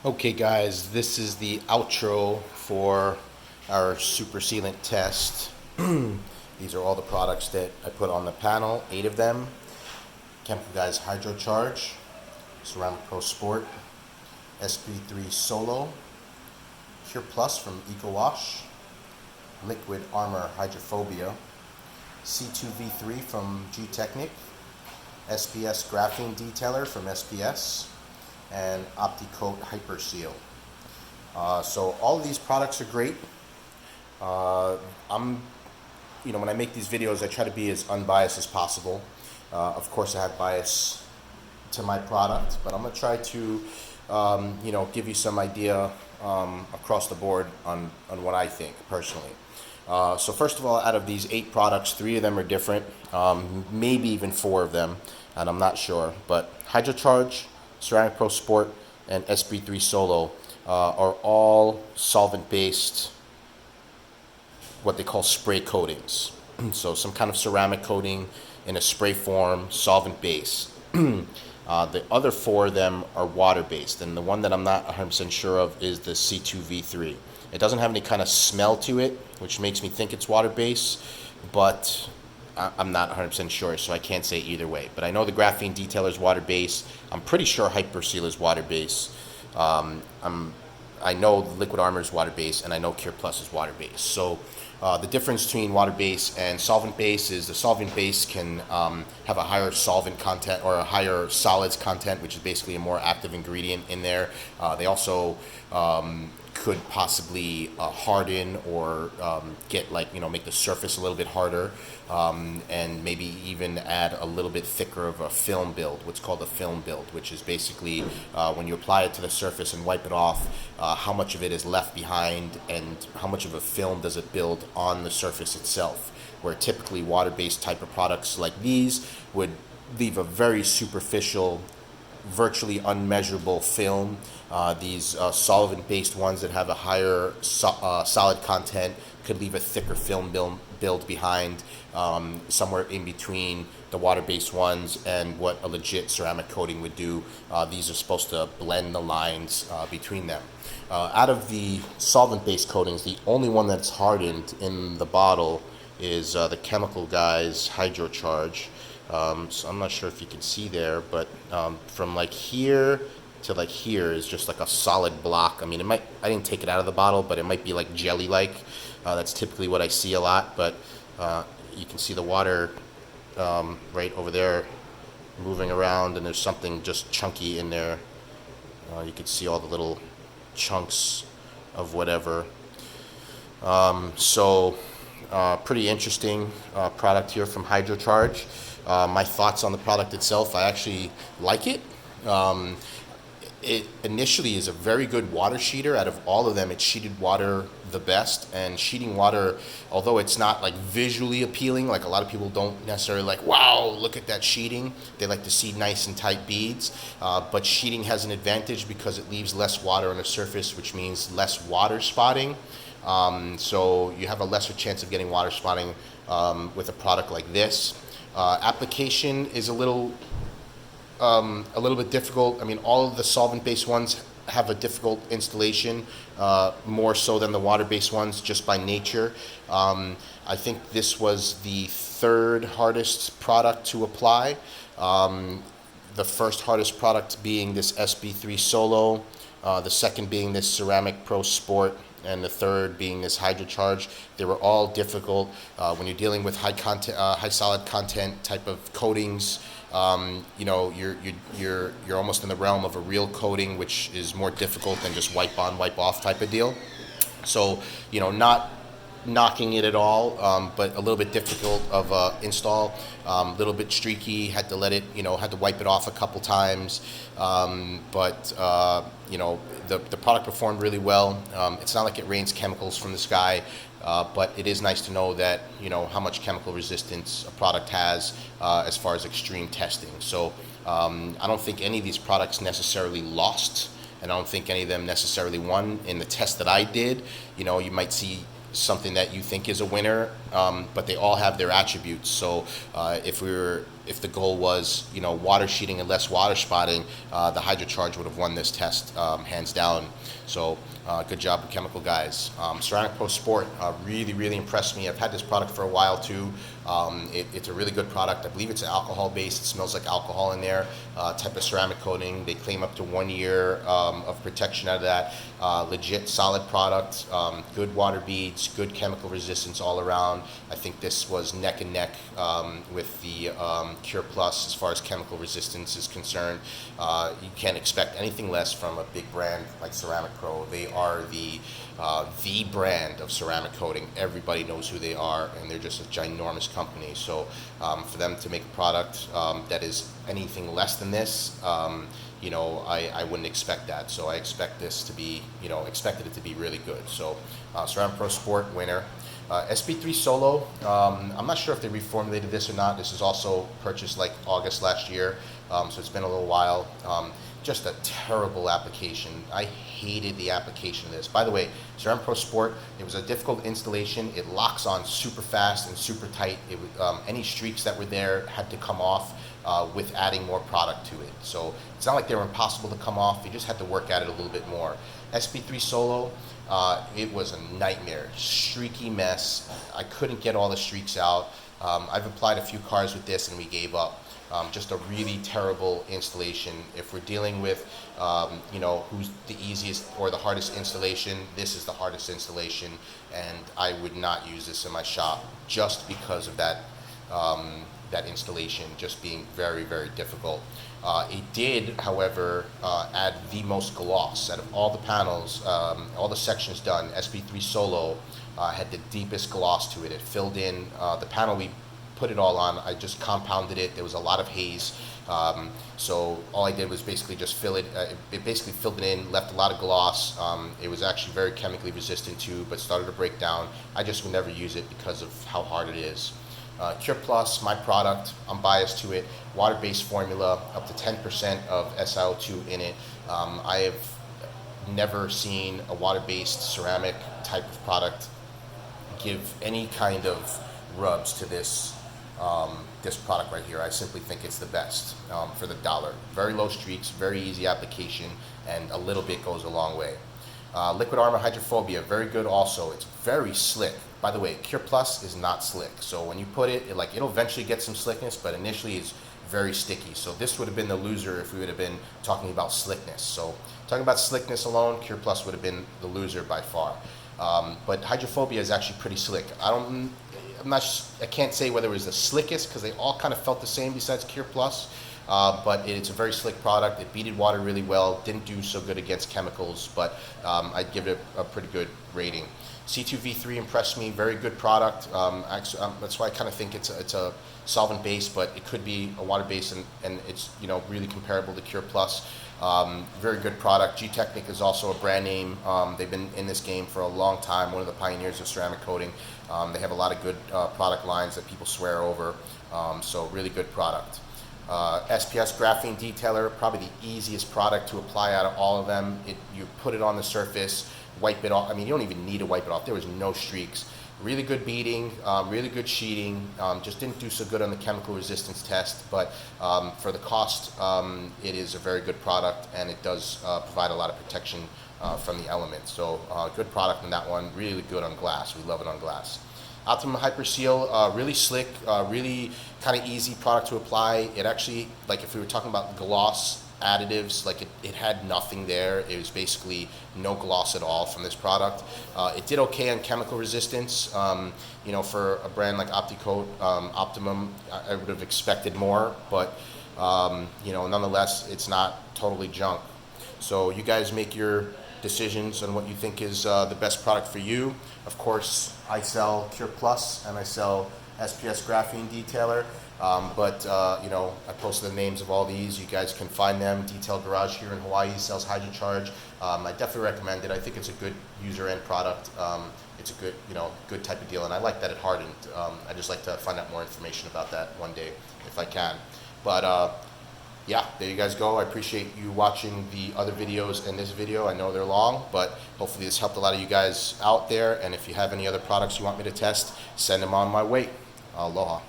Okay guys, this is the outro for our super sealant test. These are all the products that I put on the panel, 8 of them. Chemical Guys HydroCharge, Ceramic Pro Sport, SP3 Solo, Pure Plus from EcoWash, Liquid Armor Hydrophobia, C2V3 from G-Technic, SPS Graphene Detailer from SPS, and OptiCoat Hyper Seal. So all of these products are great. When I make these videos, I try to be as unbiased as possible. Of course, I have bias to my product, but I'm gonna try to, give you some idea across the board on what I think personally. So first of all, out of these 8 products, 3 of them are different, maybe even 4 of them, and I'm not sure. But HydroCharge, Ceramic Pro Sport, and SP3 Solo are all solvent-based, what they call spray coatings. So some kind of ceramic coating in a spray form, solvent base. The other 4 of them are water-based, and the one that I'm not 100% sure of is the C2V3. It doesn't have any kind of smell to it, which makes me think it's water-based, but I'm not 100% sure, so I can't say either way. But I know the Graphene Detailer is water-based. I'm pretty sure Hyper Seal is water-based. I know the Liquid Armor is water-based, and I know Cure Plus is water-based. So the difference between water-based and solvent-based is the solvent-based can have a higher solvent content or a higher solids content, which is basically a more active ingredient in there. They also could possibly harden or make the surface a little bit harder, and maybe even add a little bit thicker of a film build, what's called a film build, which is basically when you apply it to the surface and wipe it off, how much of it is left behind and how much of a film does it build on the surface itself, where typically water-based type of products like these would leave a very superficial, virtually unmeasurable film. These solvent-based ones that have a higher solid content could leave a thicker film build behind, somewhere in between the water-based ones and what a legit ceramic coating would do. These are supposed to blend the lines between them. Out of the solvent-based coatings, the only one that's hardened in the bottle is the Chemical Guys HydroCharge. So I'm not sure if you can see there, but from like here to like here is just like a solid block. I mean, I didn't take it out of the bottle, but it might be like jelly-like. That's typically what I see a lot, but you can see the water right over there moving around, and there's something just chunky in there. You can see all the little chunks of whatever. Pretty interesting product here from HydroCharge. My thoughts on the product itself, I actually like it. It initially is a very good water sheeter. Out of all of them, it sheeted water the best. And sheeting water, although it's not like visually appealing, like a lot of people don't necessarily like, wow, look at that sheeting. They like to see nice and tight beads. But sheeting has an advantage because it leaves less water on the surface, which means less water spotting. So you have a lesser chance of getting water spotting with a product like this. Application is a little bit difficult. I mean, all of the solvent-based ones have a difficult installation, more so than the water-based ones, just by nature. I think this was the 3rd hardest product to apply. The first hardest product being this SP3 Solo, the second being this Ceramic Pro Sport, and the 3rd being this HydroCharge. They were all difficult. When you're dealing with high solid content type of coatings, you're almost in the realm of a real coating, which is more difficult than just wipe on, wipe off type of deal. So, not knocking it at all, but a little bit difficult of install, a little bit streaky, had to let it, had to wipe it off a couple times, but the product performed really well. It's not like it rains chemicals from the sky, but it is nice to know that, how much chemical resistance a product has as far as extreme testing. So I don't think any of these products necessarily lost, and I don't think any of them necessarily won in the test that I did. You might see something that you think is a winner, but they all have their attributes. So if we were if the goal was, you know, water sheeting and less water spotting, the HydroCharge would have won this test hands down. So good job, chemical guys. Ceramic Pro Sport really impressed me. I've had this product for a while too. It's a really good product. I believe it's alcohol based. It smells like alcohol in there. Type of ceramic coating. They claim up to 1 year of protection out of that. Legit solid product. Good water beads. Good chemical resistance all around. I think this was neck and neck with the Cure Plus as far as chemical resistance is concerned. You can't expect anything less from a big brand like Ceramic Pro. They are the brand of ceramic coating. Everybody knows who they are, and they're just a ginormous company. So for them to make a product that is anything less than this, you know, I wouldn't expect that. So I expect this to be, you know, expected it to be really good. So Ceramic Pro Sport winner. SP3 Solo, I'm not sure if they reformulated this or not. This is also purchased like August last year, so it's been a little while. Just a terrible application. I hated the application of this. By the way, Ceramic Pro Sport, it was a difficult installation. It locks on super fast and super tight. It any streaks that were there had to come off with adding more product to it. So it's not like they were impossible to come off. You just had to work at it a little bit more. SP3 Solo, it was a nightmare, streaky mess. I couldn't get all the streaks out. I've applied a few cars with this and we gave up. Just a really terrible installation. If we're dealing with, you know, who's the easiest or the hardest installation, this is the hardest installation, and I would not use this in my shop just because of that that installation just being very difficult. It did, however, add the most gloss out of all the panels, all the sections done. SP3 Solo had the deepest gloss to it. It filled in the panel we put it all on. I just compounded it. There was a lot of haze, so all I did was basically just fill it. It basically filled it in, left a lot of gloss. It was actually very chemically resistant too, but started to break down. I just would never use it because of how hard it is. Cure Plus, my product, I'm biased to it. Water-based formula, up to 10% of SiO2 in it. I have never seen a water-based ceramic type of product give any kind of rubs to this this product right here. I simply think it's the best for the dollar. Very low streaks, very easy application, and a little bit goes a long way. Liquid Armor Hydrophobia, very good also. It's very slick. By the way, Cure Plus is not slick. So when you put it, it'll eventually get some slickness, but initially it's very sticky. So this would have been the loser if we would have been talking about slickness. So talking about slickness alone, Cure Plus would have been the loser by far. But Hydrophobia is actually pretty slick. I can't say whether it was the slickest because they all kind of felt the same besides Cure Plus, but it's a very slick product. It beaded water really well, didn't do so good against chemicals, but I'd give it a pretty good rating. C2V3 impressed me, very good product. That's why I kind of think it's a solvent base, but it could be a water base, and it's, you know, really comparable to Cure Plus. Very good product. G-Technic is also a brand name. They've been in this game for a long time, one of the pioneers of ceramic coating. They have a lot of good product lines that people swear over, so really good product. SPS Graphene Detailer, probably the easiest product to apply out of all of them. You put it on the surface, wipe it off. I mean, you don't even need to wipe it off. There was no streaks. Really good beading, really good sheeting. Just didn't do so good on the chemical resistance test, but for the cost, it is a very good product, and it does provide a lot of protection from the elements. So good product in that one. Really good on glass. We love it on glass. Optimum Hyper Seal, really slick, really kind of easy product to apply. It actually, like if we were talking about gloss additives, like it had nothing there. It was basically no gloss at all from this product. It did okay on chemical resistance. You know, for a brand like OptiCoat, Optimum, I would have expected more, but you know, nonetheless, it's not totally junk. So you guys make your decisions on what you think is the best product for you. Of course, I sell Cure Plus and I sell SPS Graphene Detailer. You know, I posted the names of all these. You guys can find them. Detail Garage here in Hawaii sells HydroCharge. I definitely recommend it. I think it's a good user end product. It's a good, you know, good type of deal, and I like that it hardened. I just like to find out more information about that one day if I can. But yeah, there you guys go. I appreciate you watching the other videos and this video. I know they're long, but hopefully this helped a lot of you guys out there. And if you have any other products you want me to test, send them on my way. Aloha.